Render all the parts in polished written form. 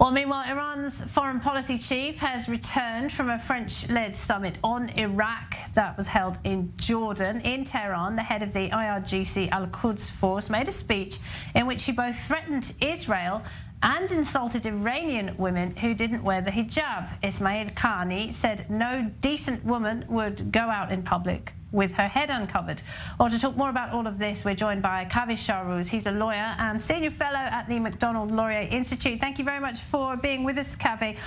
Well, meanwhile, Iran's foreign policy chief has returned from a French-led summit on Iraq that was held in Jordan. In Tehran, the head of the IRGC Quds force made a speech in which he both threatened Israel and insulted Iranian women who didn't wear the hijab. Ismail Qani said no decent woman would go out in public with her head uncovered. Well, to talk more about all of this, we're joined by Kaveh Shahrooz. He's a lawyer and senior fellow at the MacDonald-Laurier Institute. Thank you very much for being with us, Kaveh.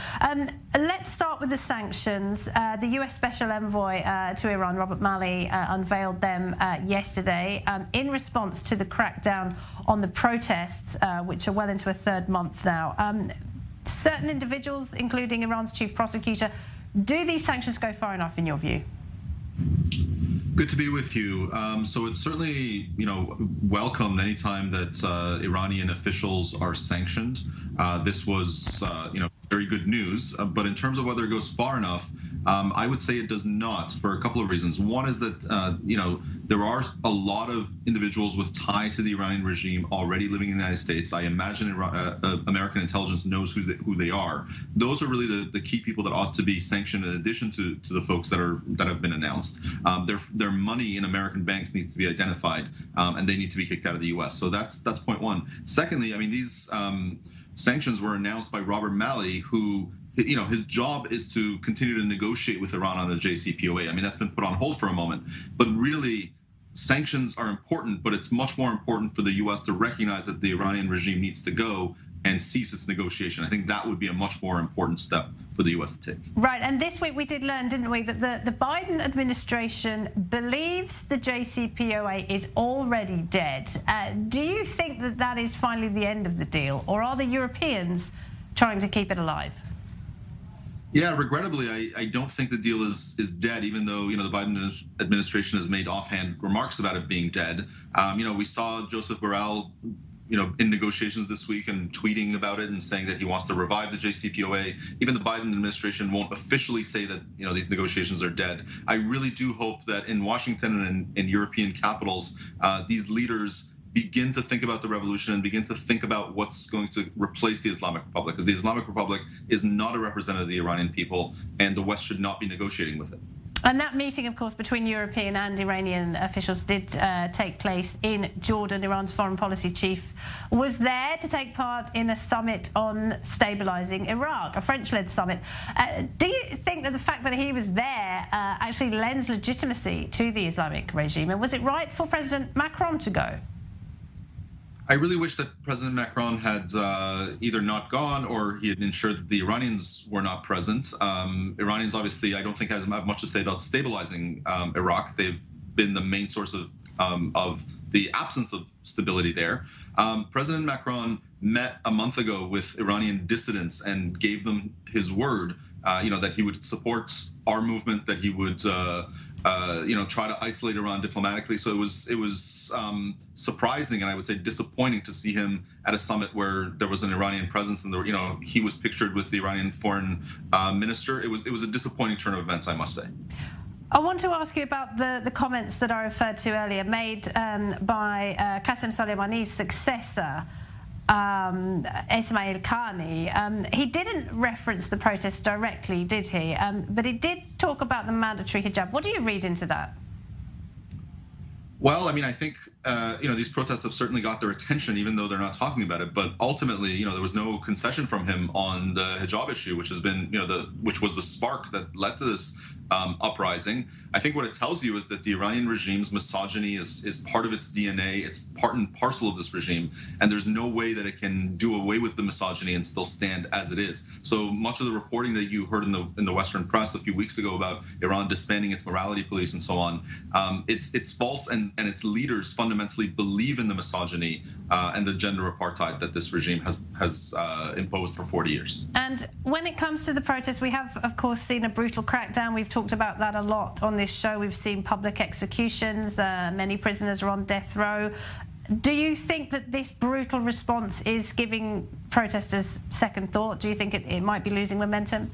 Let's start with the sanctions. The US Special Envoy to Iran, Robert Malley, unveiled them yesterday in response to the crackdown on the protests, which are well into a third month now. Certain individuals, including Iran's chief prosecutor, do these sanctions go far enough in your view? Good to be with you. So it's certainly, welcomed anytime that Iranian officials are sanctioned. This was, very good news. But in terms of whether it goes far enough, I would say it does not for a couple of reasons. One is that, there are a lot of individuals with tie to the Iranian regime already living in the United States. I imagine American intelligence knows who they are. Those are really the key people that ought to be sanctioned in addition to the folks that have been announced. Their money in American banks needs to be identified, and they need to be kicked out of the U.S. So that's point one. Secondly, these sanctions were announced by Robert Malley, who, his job is to continue to negotiate with Iran on the JCPOA. That's been put on hold for a moment, but really, sanctions are important, but it's much more important for the U.S. to recognize that the Iranian regime needs to go and cease its negotiation. I think that would be a much more important step for the U.S. to take. Right, and this week we did learn, didn't we, that the Biden administration believes the JCPOA is already dead. Do you think that that is finally the end of the deal, or are the Europeans trying to keep it alive? Yeah, regrettably, I don't think the deal is dead, even though, the Biden administration has made offhand remarks about it being dead. We saw Joseph Borrell, in negotiations this week and tweeting about it and saying that he wants to revive the JCPOA. Even the Biden administration won't officially say that, these negotiations are dead. I really do hope that in Washington and in European capitals, these leaders begin to think about the revolution and begin to think about what's going to replace the Islamic Republic, because the Islamic Republic is not a representative of the Iranian people, and the West should not be negotiating with it. And that meeting, of course, between European and Iranian officials did take place in Jordan. Iran's foreign policy chief was there to take part in a summit on stabilizing Iraq, a French-led summit. Do you think that the fact that he was there actually lends legitimacy to the Islamic regime? And was it right for President Macron to go? I really wish that President Macron had either not gone or he had ensured that the Iranians were not present. Iranians, obviously, I don't think have much to say about stabilizing Iraq. They've been the main source of the absence of stability there. President Macron met a month ago with Iranian dissidents and gave them his word, that he would support our movement, that he would try to isolate Iran diplomatically. So it was surprising and I would say disappointing to see him at a summit where there was an Iranian presence and he was pictured with the Iranian foreign minister. It was a disappointing turn of events, I must say. I want to ask you about the comments that I referred to earlier, made by Qasem Soleimani's successor, Ismail Qani. He didn't reference the protests directly, did he? But he did talk about the mandatory hijab. What do you read into that? Well, I think, these protests have certainly got their attention, even though they're not talking about it. But ultimately, there was no concession from him on the hijab issue, which has been, which was the spark that led to this uprising. I think what it tells you is that the Iranian regime's misogyny is part of its DNA. It's part and parcel of this regime, and there's no way that it can do away with the misogyny and still stand as it is. So much of the reporting that you heard in the Western press a few weeks ago about Iran disbanding its morality police and so on, it's false, and its leaders fundamentally believe in the misogyny and the gender apartheid that this regime has imposed for 40 years. And when it comes to the protests, we have, of course, seen a brutal crackdown. We've talked about that a lot on this show. We've seen public executions. Many prisoners are on death row. Do you think that this brutal response is giving protesters second thought? Do you think it might be losing momentum?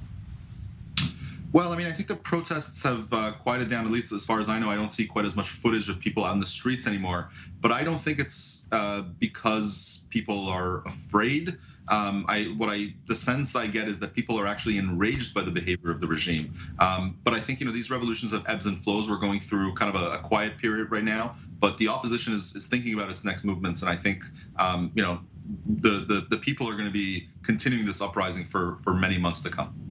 Well, I think the protests have quieted down, at least as far as I know. I don't see quite as much footage of people out in the streets anymore. But I don't think it's because people are afraid. The sense I get is that people are actually enraged by the behavior of the regime. But I think, these revolutions have ebbs and flows. We're going through kind of a quiet period right now, but the opposition is thinking about its next movements. And I think, the people are going to be continuing this uprising for many months to come.